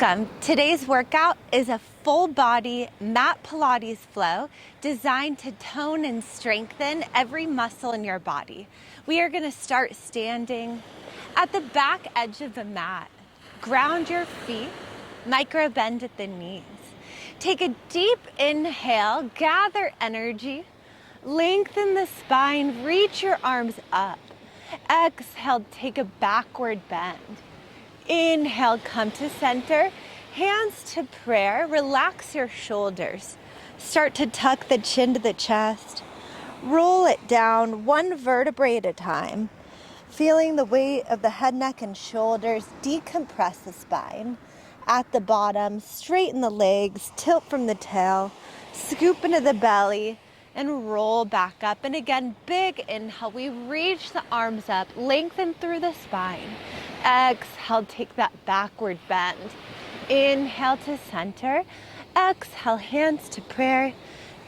Welcome. Today's workout is a full body mat Pilates flow designed to tone and strengthen every muscle in your body. We are going to start standing at the back edge of the mat. Ground your feet, micro bend at the knees. Take a deep inhale, gather energy, lengthen the spine, reach your arms up. Exhale, take a backward bend. Inhale, come to center, hands to prayer, relax your shoulders. Start to tuck the chin to the chest. Roll it down one vertebrae at a time. Feeling the weight of the head, neck, and shoulders, decompress the spine. At the bottom, straighten the legs, tilt from the tail, scoop into the belly, and roll back up. And again, big inhale, we reach the arms up, lengthen through the spine. Exhale, take that backward bend. Inhale to center. Exhale, hands to prayer.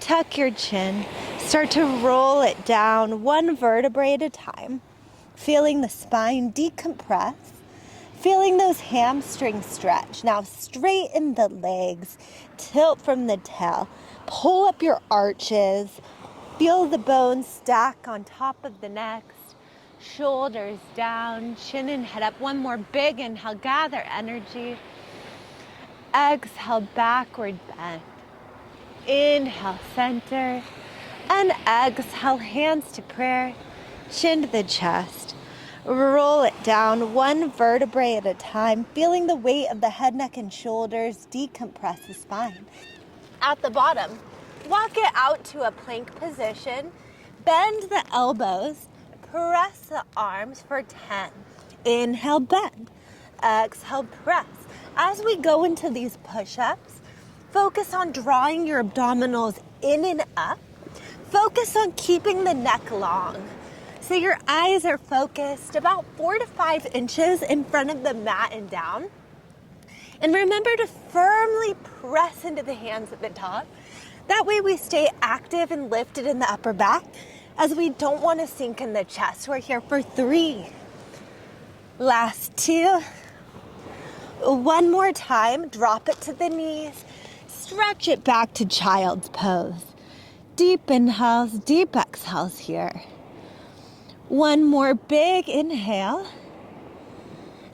Tuck your chin. Start to roll it down one vertebrae at a time. Feeling the spine decompress. Feeling those hamstrings stretch. Now straighten the legs. Tilt from the tail. Pull up your arches. Feel the bones stack on top of the neck. Shoulders down, chin and head up. One more big inhale, gather energy. Exhale, backward bend. Inhale, center. And exhale, hands to prayer, chin to the chest. Roll it down one vertebrae at a time, feeling the weight of the head, neck, and shoulders decompress the spine. At the bottom, walk it out to a plank position. Bend the elbows. Press the arms for 10. Inhale, bend. Exhale, press. As we go into these push-ups, focus on drawing your abdominals in and up. Focus on keeping the neck long. So your eyes are focused about 4 to 5 inches in front of the mat and down. And remember to firmly press into the hands at the top. That way we stay active and lifted in the upper back, as we don't want to sink in the chest. We're here for 3. Last 2. One more time, drop it to the knees. Stretch it back to child's pose. Deep inhales, deep exhales here. One more big inhale.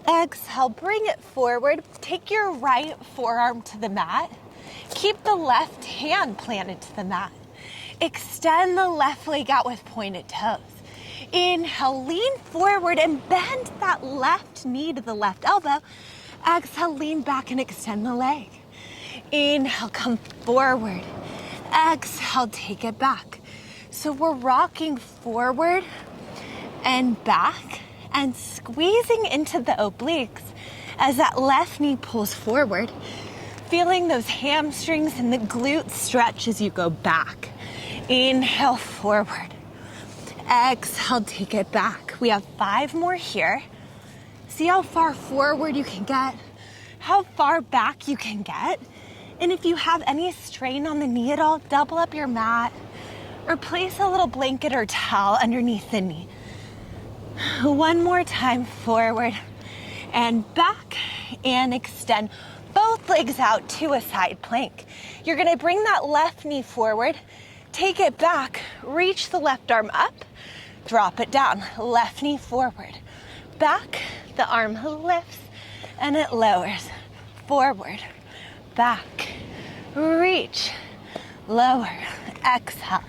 Exhale, bring it forward. Take your right forearm to the mat. Keep the left hand planted to the mat. Extend the left leg out with pointed toes. Inhale, lean forward and bend that left knee to the left elbow. Exhale, lean back and extend the leg. Inhale, come forward. Exhale, take it back. So we're rocking forward and back and squeezing into the obliques as that left knee pulls forward. Feeling those hamstrings and the glutes stretch as you go back. Inhale, forward. Exhale, take it back. We have 5 more here. See how far forward you can get, how far back you can get. And if you have any strain on the knee at all, double up your mat or place a little blanket or towel underneath the knee. One more time, forward and back, and extend both legs out to a side plank. You're gonna bring that left knee forward. Take it back, reach the left arm up, drop it down, left knee forward. Back, the arm lifts and it lowers. Forward, back, reach, lower, exhale,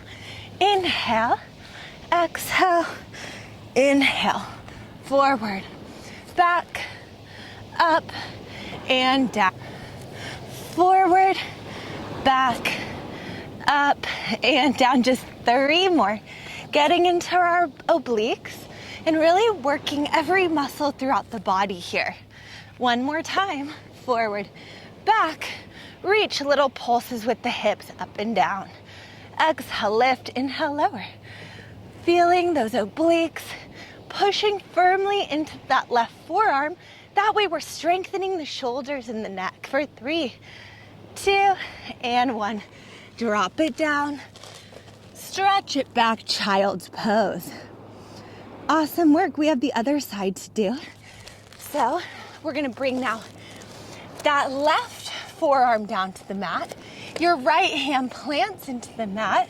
inhale, exhale, inhale, forward, back, up, and down. Forward, back, up and down. Just 3 more. Getting into our obliques and really working every muscle throughout the body here. One more time. Forward, back, reach, little pulses with the hips up and down. Exhale, lift, inhale, lower. Feeling those obliques, pushing firmly into that left forearm. That way we're strengthening the shoulders and the neck for 3, 2, and 1. Drop it down, stretch it back, child's pose. Awesome work. We have the other side to do. So we're gonna bring now that left forearm down to the mat. Your right hand plants into the mat.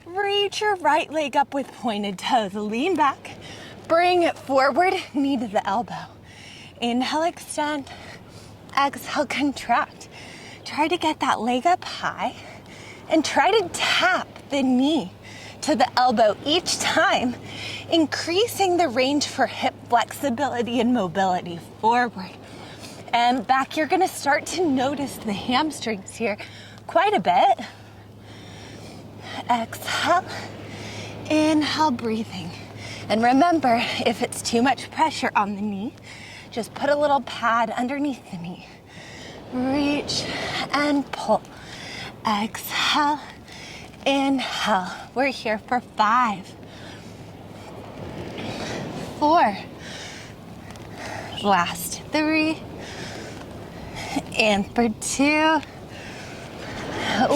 Reach your right leg up with pointed toes. Lean back. Bring it forward, knee to the elbow. Inhale, extend. Exhale, contract. Try to get that leg up high and try to tap the knee to the elbow each time, increasing the range for hip flexibility and mobility. Forward and back. You're gonna start to notice the hamstrings here quite a bit. Exhale, inhale, breathing. And remember, if it's too much pressure on the knee, just put a little pad underneath the knee. Reach and pull. Exhale, inhale. We're here for 5, 4, last 3, and for 2.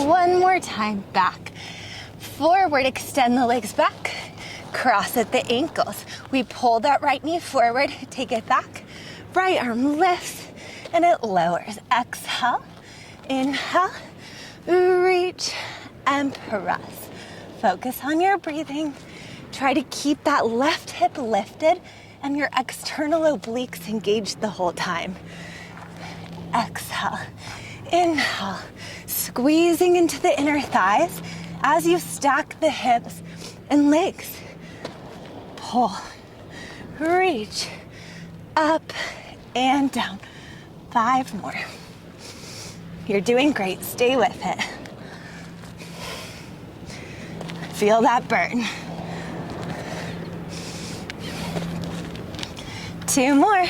One more time, back. Forward, extend the legs back. Cross at the ankles. We pull that right knee forward, take it back. Right arm lifts and it lowers. Exhale, inhale, reach and press. Focus on your breathing. Try to keep that left hip lifted and your external obliques engaged the whole time. Exhale, inhale, squeezing into the inner thighs as you stack the hips and legs. Pull, reach, up and down. 5 more. You're doing great. Stay with it. Feel that burn. 2 more.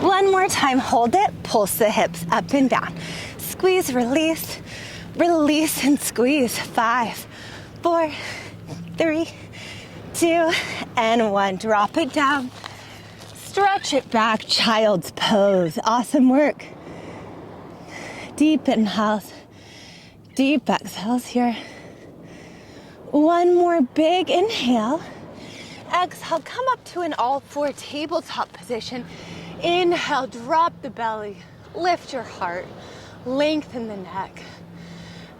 1 more time. Hold it. Pulse the hips up and down. Squeeze, release, release and squeeze. 5, 4, 3, 2, and 1. Drop it down. Stretch it back. Child's pose. Awesome work. Deep inhales. Deep exhales here. 1 more big inhale. Exhale, come up to an all-4 tabletop position. Inhale, drop the belly. Lift your heart. Lengthen the neck.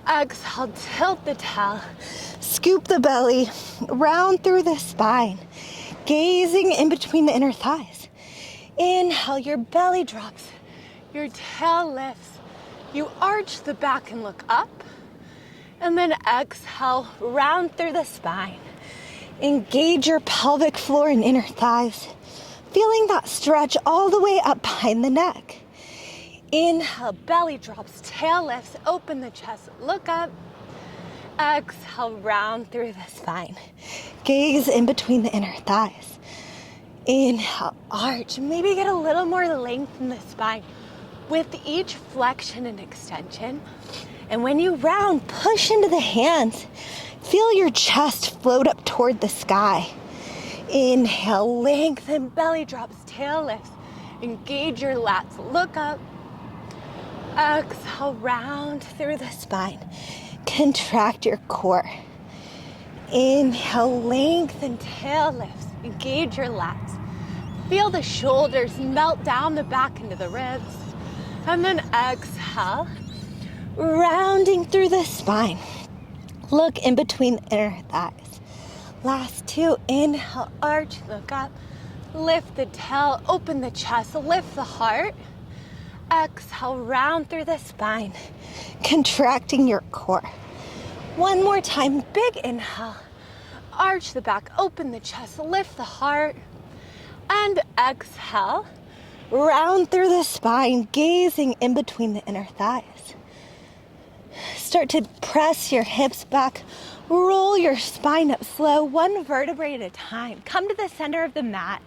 Exhale, tilt the tail. Scoop the belly. Round through the spine. Gazing in between the inner thighs. Inhale, your belly drops. Your tail lifts. You arch the back and look up. And then exhale, round through the spine. Engage your pelvic floor and inner thighs. Feeling that stretch all the way up behind the neck. Inhale, belly drops, tail lifts, open the chest, look up. Exhale, round through the spine. Gaze in between the inner thighs. Inhale, arch. Maybe get a little more length in the spine with each flexion and extension. And when you round, push into the hands. Feel your chest float up toward the sky. Inhale, lengthen, belly drops, tail lifts. Engage your lats, look up. Exhale, round through the spine. Contract your core. Inhale, lengthen, tail lifts. Engage your lats. Feel the shoulders melt down the back into the ribs. And then exhale, rounding through the spine. Look in between the inner thighs. Last 2, inhale, arch, look up. Lift the tail, open the chest, lift the heart. Exhale, round through the spine, contracting your core. 1 more time, big inhale. Arch the back, open the chest, lift the heart. And exhale, round through the spine, gazing in between the inner thighs. Start to press your hips back. Roll your spine up slow, 1 vertebrae at a time. Come to the center of the mat.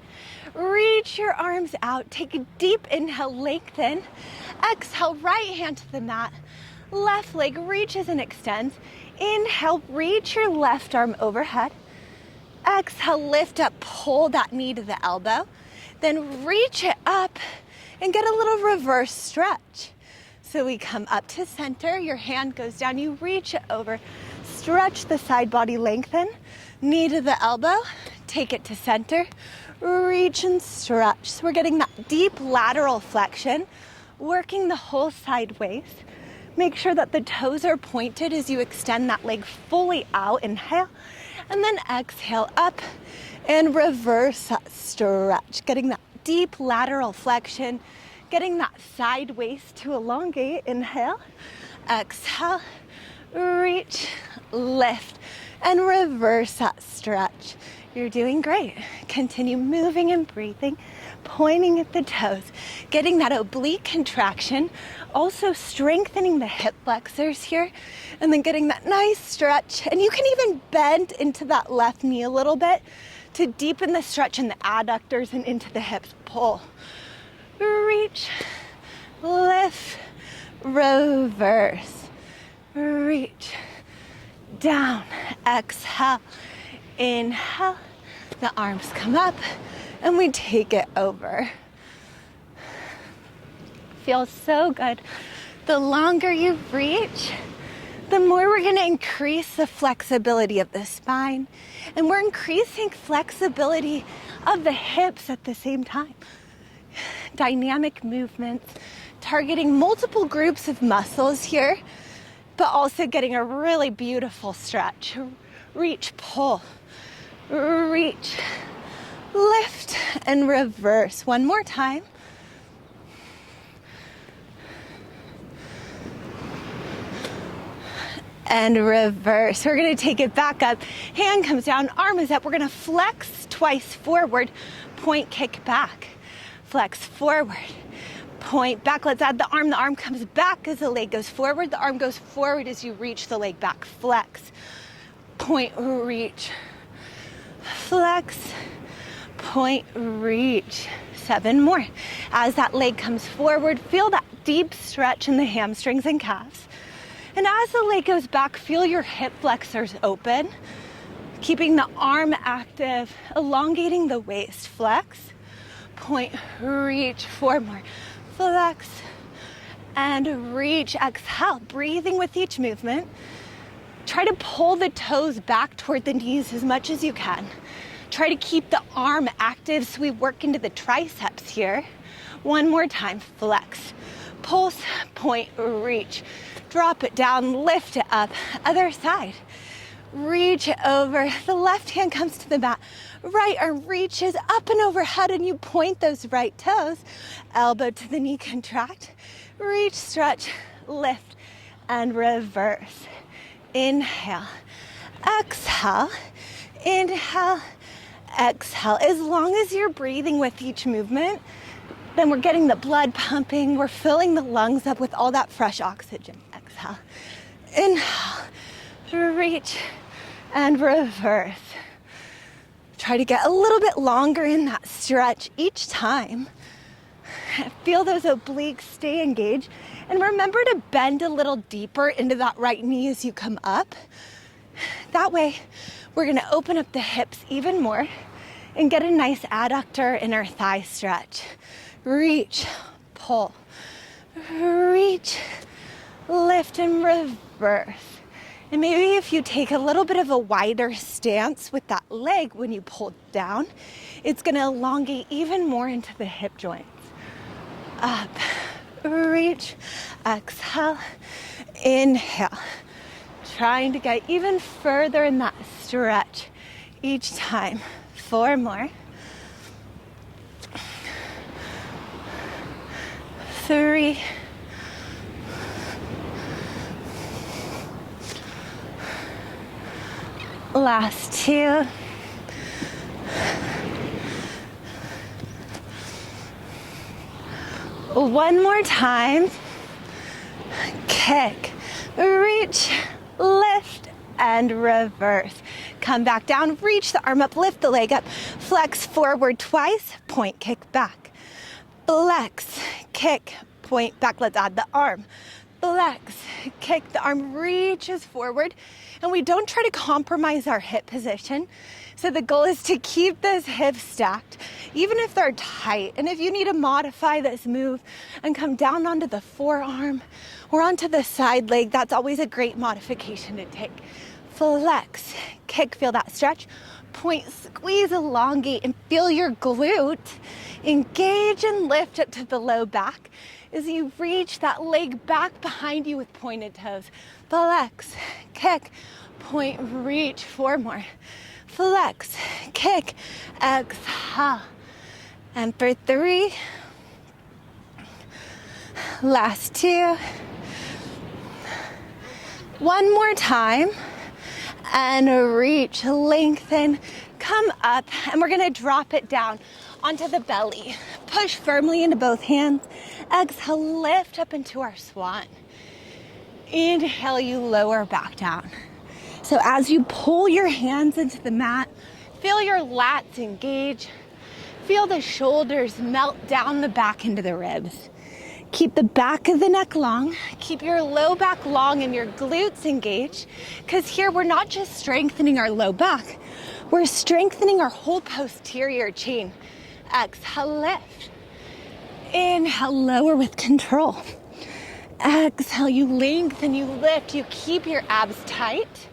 Reach your arms out. Take a deep inhale, lengthen. Exhale, right hand to the mat. Left leg reaches and extends. Inhale, reach your left arm overhead. Exhale, lift up, pull that knee to the elbow. Then reach it up and get a little reverse stretch. So we come up to center, your hand goes down, you reach it over, stretch the side body, lengthen, knee to the elbow, take it to center, reach and stretch. So we're getting that deep lateral flexion, working the whole side waist. Make sure that the toes are pointed as you extend that leg fully out. Inhale, and then exhale up and reverse that stretch. Getting that deep lateral flexion, getting that side waist to elongate. Inhale, exhale, reach, lift, and reverse that stretch. You're doing great. Continue moving and breathing, pointing at the toes, getting that oblique contraction, also strengthening the hip flexors here, and then getting that nice stretch. And you can even bend into that left knee a little bit to deepen the stretch in the adductors and into the hips. Pull, reach, lift, reverse, reach, down, exhale, inhale, the arms come up, and we take it over. Feels so good. The longer you reach, the more we're gonna increase the flexibility of the spine, and we're increasing flexibility of the hips at the same time. Dynamic movements, targeting multiple groups of muscles here, but also getting a really beautiful stretch. Reach, pull, reach, lift, and reverse. One more time. And reverse. We're gonna take it back up. Hand comes down, arm is up. We're gonna flex twice forward, point, kick back. Flex forward, point back. Let's add the arm comes back as the leg goes forward. The arm goes forward as you reach the leg back. Flex, point, reach, flex, point, reach. 7 more. As that leg comes forward, feel that deep stretch in the hamstrings and calves. And as the leg goes back, feel your hip flexors open, keeping the arm active, elongating the waist. Flex, point, reach. 4 more. Flex and reach. Exhale, breathing with each movement. Try to pull the toes back toward the knees as much as you can. Try to keep the arm active so we work into the triceps here. 1 more time. Flex, pulse, point, reach. Drop it down, lift it up. Other side. Reach over. The left hand comes to the mat. Right arm reaches up and overhead, and you point those right toes. Elbow to the knee, contract. Reach, stretch, lift, and reverse. Inhale, exhale, inhale, exhale. As long as you're breathing with each movement, then we're getting the blood pumping. We're filling the lungs up with all that fresh oxygen. Exhale, inhale, reach, and reverse. Try to get a little bit longer in that stretch each time. Feel those obliques stay engaged. And remember to bend a little deeper into that right knee as you come up. That way, we're gonna open up the hips even more and get a nice adductor inner thigh stretch. Reach, pull, reach, lift, and reverse. And maybe if you take a little bit of a wider stance with that leg when you pull down, it's gonna elongate even more into the hip joints. Up, reach, exhale, inhale. Trying to get even further in that stretch each time. 4 more. 3. Last 2. One more time. Kick, reach, lift, and reverse. Come back down, reach the arm up, lift the leg up, flex forward twice, point, kick back. Flex, kick, point back. Let's add the arm. Flex, kick, the arm reaches forward, and we don't try to compromise our hip position. So the goal is to keep those hips stacked, even if they're tight. And if you need to modify this move and come down onto the forearm or onto the side leg, that's always a great modification to take. flex, kick, feel that stretch. Point, squeeze, elongate, and feel your glute engage and lift up to the low back as you reach that leg back behind you with pointed toes. Flex, kick, point, reach, 4 more. Flex, kick, exhale. And for 3, last 2. One more time. And reach, lengthen, come up, and we're gonna drop it down onto the belly. Push firmly into both hands. Exhale, lift up into our swan. Inhale, you lower back down. So as you pull your hands into the mat, feel your lats engage. Feel the shoulders melt down the back into the ribs. Keep the back of the neck long. Keep your low back long and your glutes engaged. Because here we're not just strengthening our low back, we're strengthening our whole posterior chain. Exhale, lift. Inhale, lower with control. Exhale, you lengthen, you lift, you keep your abs tight.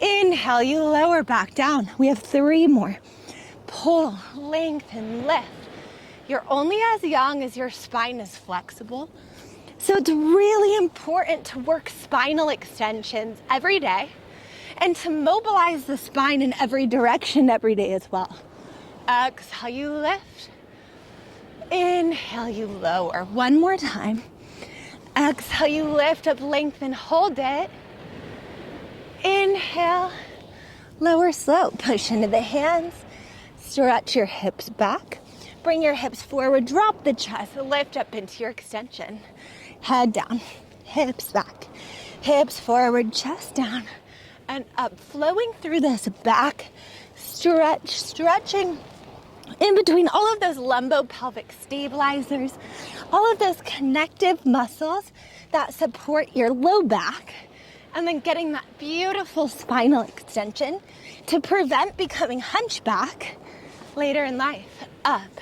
Inhale, you lower back down. We have 3 more. Pull, lengthen, lift. You're only as young as your spine is flexible. So it's really important to work spinal extensions every day and to mobilize the spine in every direction every day as well. Exhale, you lift. Inhale, you lower. 1 more time. Exhale, you lift up, lengthen, hold it. Inhale, lower slow. Push into the hands. Stretch your hips back. Bring your hips forward, drop the chest, lift up into your extension. Head down, hips back, hips forward, chest down, and up. Flowing through this back stretch, stretching in between all of those lumbo-pelvic stabilizers, all of those connective muscles that support your low back, and then getting that beautiful spinal extension to prevent becoming hunchback later in life. Up,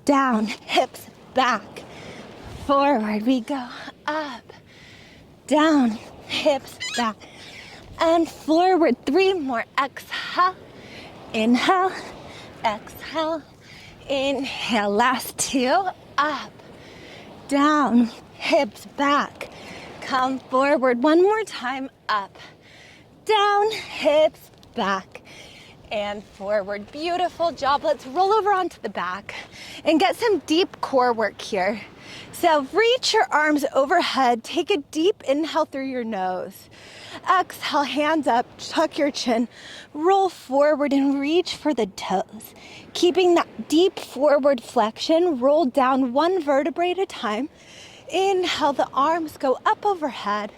down, hips back, forward we go. Up, down, hips back, and forward. 3 more. Exhale, inhale, exhale, inhale. Last 2. Up, down, hips back, come forward. 1 more time. Up, down, hips back, and forward. Beautiful job. Let's roll over onto the back and get some deep core work here. So reach your arms overhead. Take a deep inhale through your nose. Exhale, hands up, tuck your chin, roll forward and reach for the toes. Keeping that deep forward flexion, roll down 1 vertebrae at a time. Inhale, the arms go up overhead.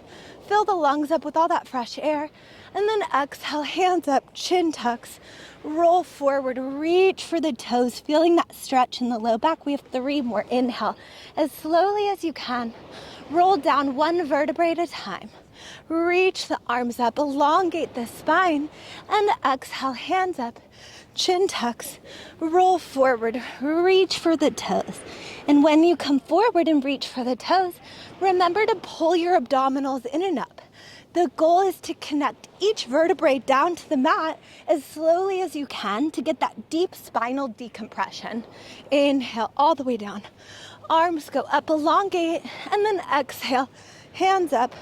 Fill the lungs up with all that fresh air. And then exhale, hands up, chin tucks, roll forward, reach for the toes, feeling that stretch in the low back. We have 3 more. Inhale, as slowly as you can. Roll down 1 vertebrae at a time. Reach the arms up, elongate the spine, and exhale, hands up, chin tucks, roll forward, reach for the toes. And when you come forward and reach for the toes, remember to pull your abdominals in and up. The goal is to connect each vertebrae down to the mat as slowly as you can to get that deep spinal decompression. Inhale all the way down. Arms go up, elongate, and then exhale, hands up,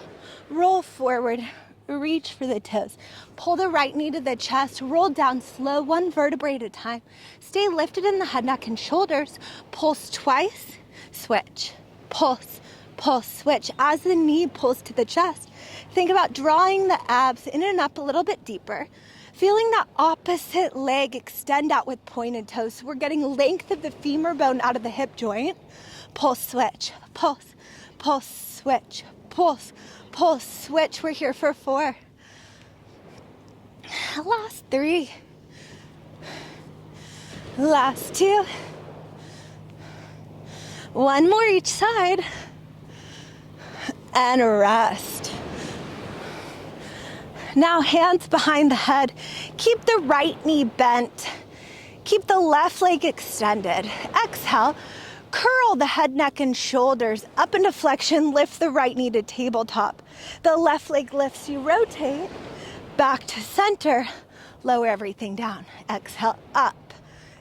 roll forward, reach for the toes. Pull the right knee to the chest, roll down slow, 1 vertebrae at a time. Stay lifted in the head, neck, and shoulders. Pulse twice, switch, pulse, pulse, switch. As the knee pulls to the chest, think about drawing the abs in and up a little bit deeper. Feeling that opposite leg extend out with pointed toes. So we're getting length of the femur bone out of the hip joint. Pulse, switch, pulse, pulse, switch, pulse, pulse, switch. We're here for 4. Last 3. Last 2. 1 more each side. And rest. Now hands behind the head. Keep the right knee bent. Keep the left leg extended. Exhale. Curl the head, neck, and shoulders up into flexion. Lift the right knee to tabletop. The left leg lifts. You rotate. back to center, lower everything down. Exhale, up.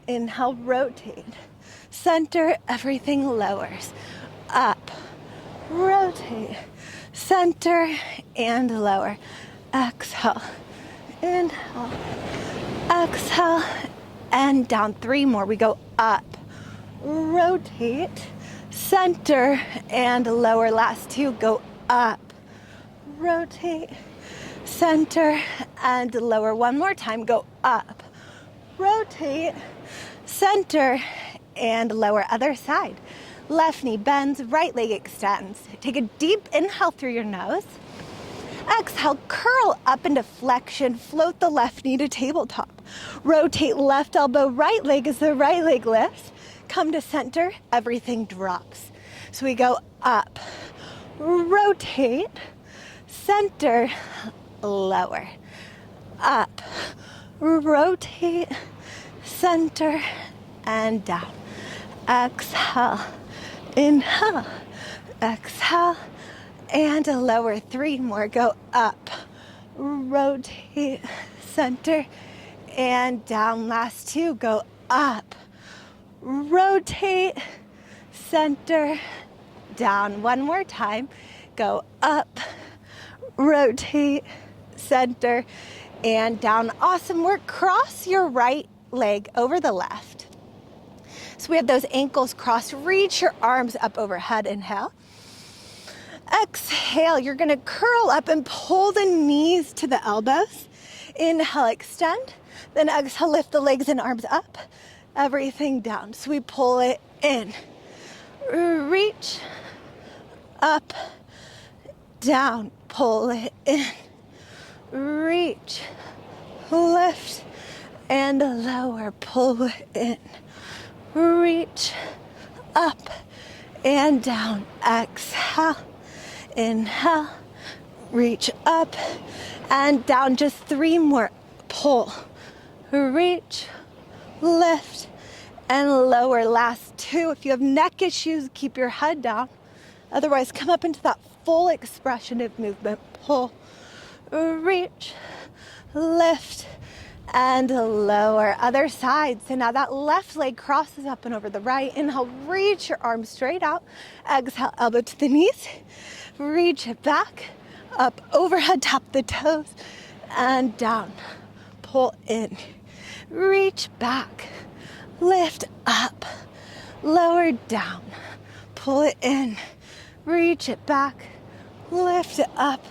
Inhale, rotate. Center, everything lowers. Up, rotate. Center and lower. Exhale, inhale, exhale, and down. 3 more. We go up, rotate, center, and lower. Last 2, go up, rotate, center, and lower. 1 more time. Go up, rotate, center, and lower. Other side. Left knee bends, right leg extends. Take a deep inhale through your nose. Exhale, curl up into flexion. Float the left knee to tabletop. Rotate left elbow, right leg as the right leg lifts. Come to center, everything drops. So we go up, rotate, center, lower. Up, rotate, center, and down. Exhale, inhale, exhale, and lower. 3 more. Go up, rotate, center, and down. Last 2. Go up, rotate, center, down. 1 more time. Go up, rotate, center, and down. Awesome work. Cross your right leg over the left. So we have those ankles crossed. Reach your arms up overhead. Inhale. Exhale, you're gonna curl up and pull the knees to the elbows. Inhale, extend. Then exhale, lift the legs and arms up. Everything down. So we pull it in. Reach, up, down. Pull it in. Reach, lift, and lower. Pull it in. Reach, up, and down. Exhale. Inhale, reach up and down. Just 3 more. Pull, reach, lift, and lower. Last 2. If you have neck issues, keep your head down. Otherwise, come up into that full expression of movement. Pull, reach, lift, and lower. Other side. So now that left leg crosses up and over the right. Inhale, reach your arms straight out. Exhale, elbow to the knees. Reach it back, up, overhead, tap the toes, and down. Pull in, reach back, lift up, lower down. Pull it in, reach it back, lift it up,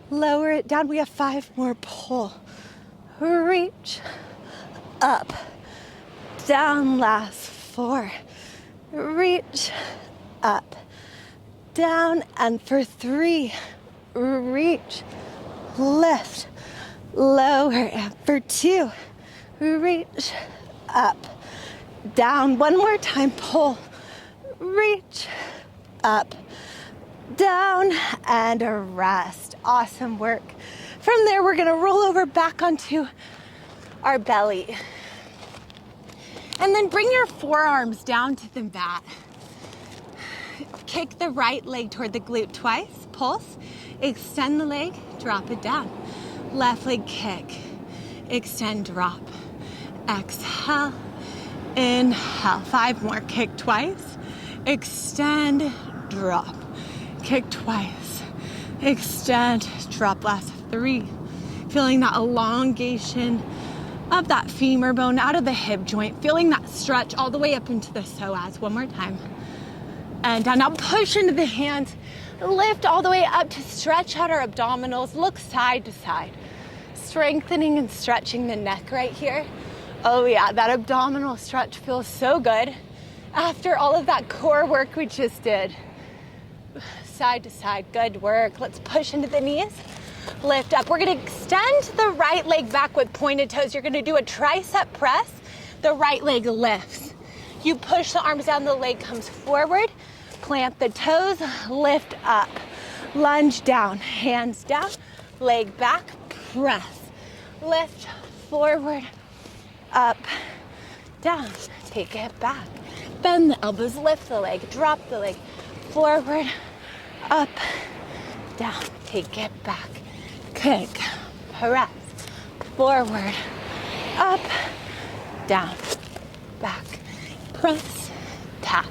lower it down. We have 5 more. Pull, reach, up, down. Last 4. Reach, up, down, and for 3, reach, lift, lower, and for 2, reach, up, down. 1 more time. Pull, reach, up, down, and a rest. Awesome work. From there, we're gonna roll over back onto our belly. And then bring your forearms down to the mat. Kick the right leg toward the glute twice, pulse, extend the leg, drop it down. Left leg kick, extend, drop. Exhale, inhale. 5 more. Kick twice, extend, drop. Kick twice, extend, drop. Last 3. Feeling that elongation of that femur bone out of the hip joint. Feeling that stretch all the way up into the psoas. 1 more time. And down. Now push into the hands. Lift all the way up to stretch out our abdominals. Look side to side. Strengthening and stretching the neck right here. Oh yeah, that abdominal stretch feels so good after all of that core work we just did. Side to side, good work. Let's push into the knees. Lift up. We're gonna extend the right leg back with pointed toes. You're gonna do a tricep press. The right leg lifts. You push the arms down, the leg comes forward. Plant the toes, lift up. Lunge down, hands down, leg back, press. Lift, forward, up, down. Take it back. Bend the elbows, lift the leg, drop the leg. Forward, up, down. Take it back. Kick, press, forward, up, down, back, press, tap,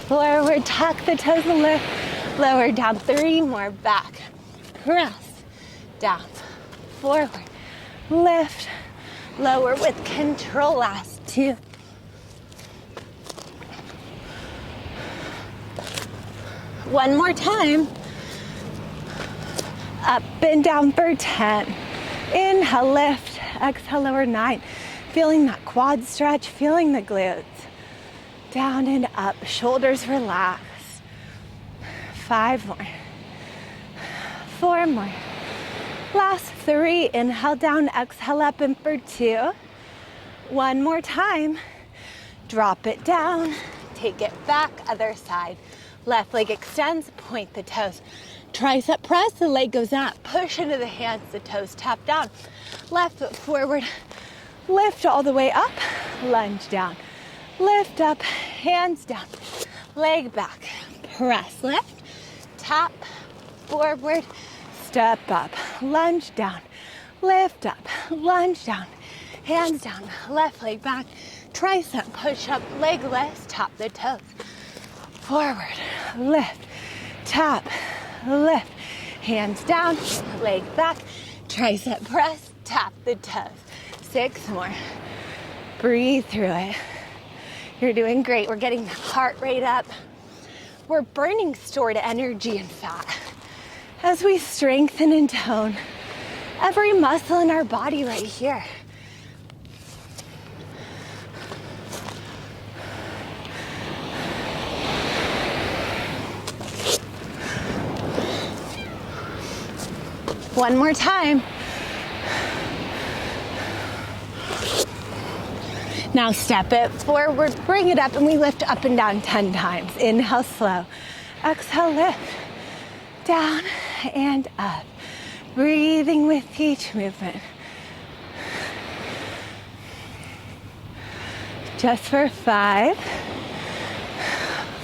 forward, tuck the toes and lift, lower, down, 3 more, back, press, down, forward, lift, lower with control, last 2. One more time. Up and down for 10. Inhale, lift. Exhale, lower, 9. Feeling that quad stretch, feeling the glutes. Down and up, shoulders relaxed. 5 more. 4 more. Last 3. Inhale down, exhale up, and for 2. One more time. Drop it down. Take it back, other side. Left leg extends, point the toes. Tricep press, the leg goes up. Push into the hands, the toes tap down. Left foot forward, lift all the way up, lunge down. Lift up, hands down, leg back. Press left, tap, forward, step up, lunge down. Lift up, lunge down, hands down, left leg back. Tricep, push up, leg lifts, tap the toes. Forward, lift, tap, lift, hands down, leg back, tricep press, tap the toes. 6 more. Breathe through it. You're doing great. We're getting the heart rate up. We're burning stored energy and fat as we strengthen and tone every muscle in our body right here. One more time. Now step it forward, bring it up, and we lift up and down 10 times. Inhale, slow. Exhale, lift. Down and up. Breathing with each movement. Just for 5,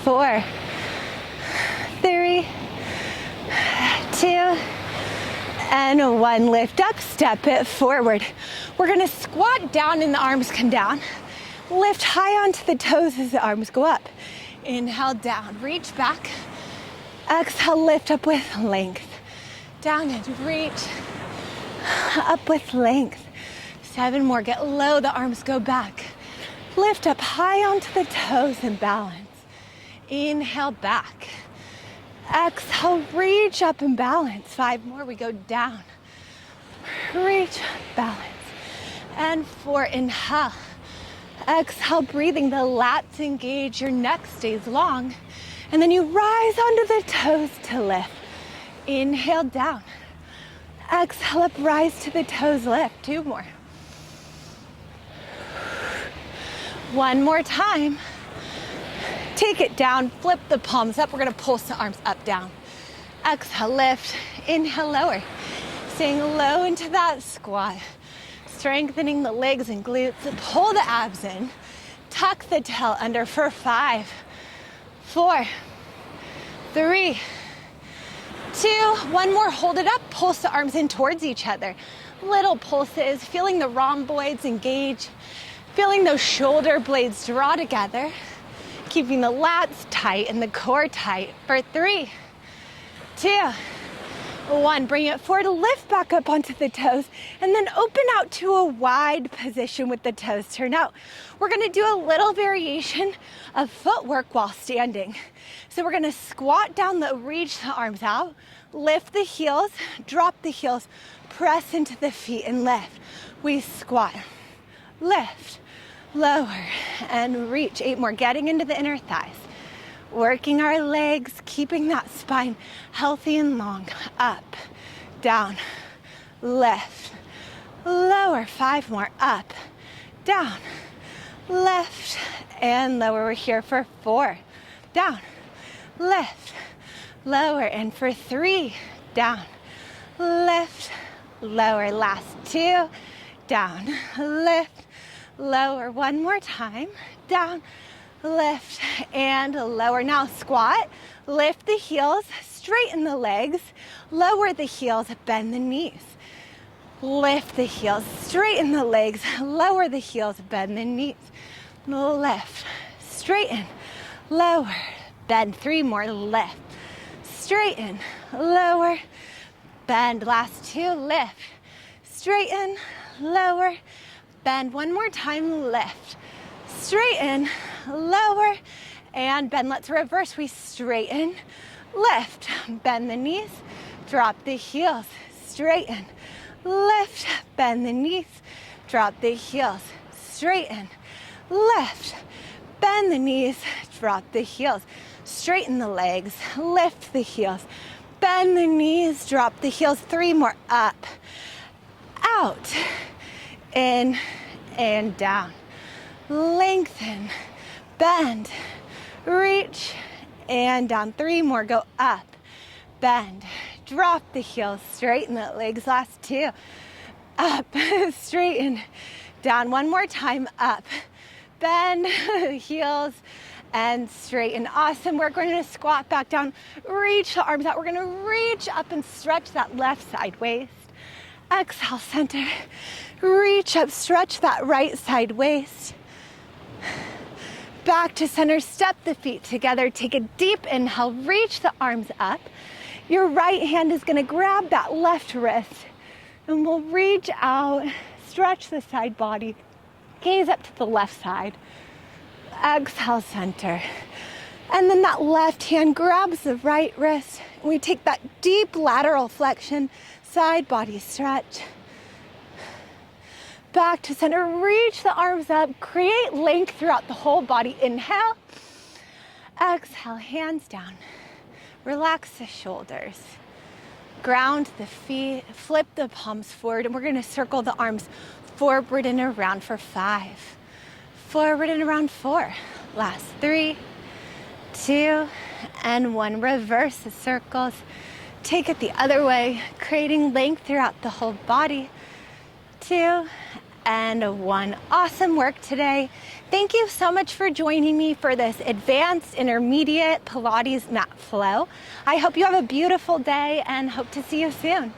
4, 3, 2, and 1. Lift up, step it forward. We're gonna squat down and the arms come down. Lift high onto the toes as the arms go up. Inhale, down, reach back. Exhale, lift up with length. Down and reach, up with length. 7 more, get low, the arms go back. Lift up high onto the toes and balance. Inhale, back. Exhale, reach up and balance. 5 more, we go down. Reach, balance. And 4, inhale. Exhale, breathing, the lats engage, your neck stays long. And then you rise onto the toes to lift. Inhale, down. Exhale, up, rise to the toes, lift. 2 more. 1 more time. Take it down, flip the palms up. We're gonna pulse the arms up, down. Exhale, lift, inhale, lower. Staying low into that squat. Strengthening the legs and glutes. Pull the abs in. Tuck the tail under for 5, 4, 3, 2, 1 more, hold it up. Pulse the arms in towards each other. Little pulses, feeling the rhomboids engage. Feeling those shoulder blades draw together. Keeping the lats tight and the core tight for 3, 2, 1. Bring it forward, lift back up onto the toes, and then open out to a wide position with the toes turned out. We're gonna do a little variation of footwork while standing. So we're gonna squat down, reach the arms out, lift the heels, drop the heels, press into the feet and lift. We squat, lift, lower, and reach. 8 more, getting into the inner thighs. Working our legs, keeping that spine healthy and long. Up, down, left, lower. 5 more, up, down, left, and lower. We're here for 4, down, left, lower, and for 3, down, left, lower. Last 2, down, lift, lower. 1 more time, down, lift, and lower. Now squat, lift the heels, straighten the legs, lower the heels, bend the knees. Lift the heels, straighten the legs, lower the heels, bend the knees. Lift, straighten, lower, bend. 3 more, lift, straighten, lower, bend. Last 2, lift, straighten, lower, bend. 1 more time, lift, straighten, lower, and bend. Let's reverse. We straighten, lift, bend the knees, drop the heels, straighten, lift, bend the knees, drop the heels, straighten, lift, bend the knees, drop the heels, straighten the legs, lift the heels, bend the knees, drop the heels. 3 more, up, out, in, and down. Lengthen, bend, reach, and down. 3 more, go up, bend, drop the heels, straighten the legs. Last 2, up, straighten, down. 1 more time, up, bend, heels, and straighten. Awesome work. We're going to squat back down, reach the arms out. We're going to reach up and stretch that left side waist. Exhale, center, reach up, stretch that right side waist. Back to center, step the feet together, take a deep inhale, reach the arms up. Your right hand is going to grab that left wrist and we'll reach out, stretch the side body, gaze up to the left side. Exhale, center. And then that left hand grabs the right wrist. And we take that deep lateral flexion, side body stretch. Back to center, reach the arms up, create length throughout the whole body. Inhale, exhale, hands down. Relax the shoulders. Ground the feet, flip the palms forward, and we're gonna circle the arms forward and around for 5. Forward and around 4. Last 3, 2, and 1. Reverse the circles. Take it the other way, creating length throughout the whole body. 2, and 1. Awesome work today. Thank you so much for joining me for this advanced intermediate Pilates mat flow. I hope you have a beautiful day and hope to see you soon.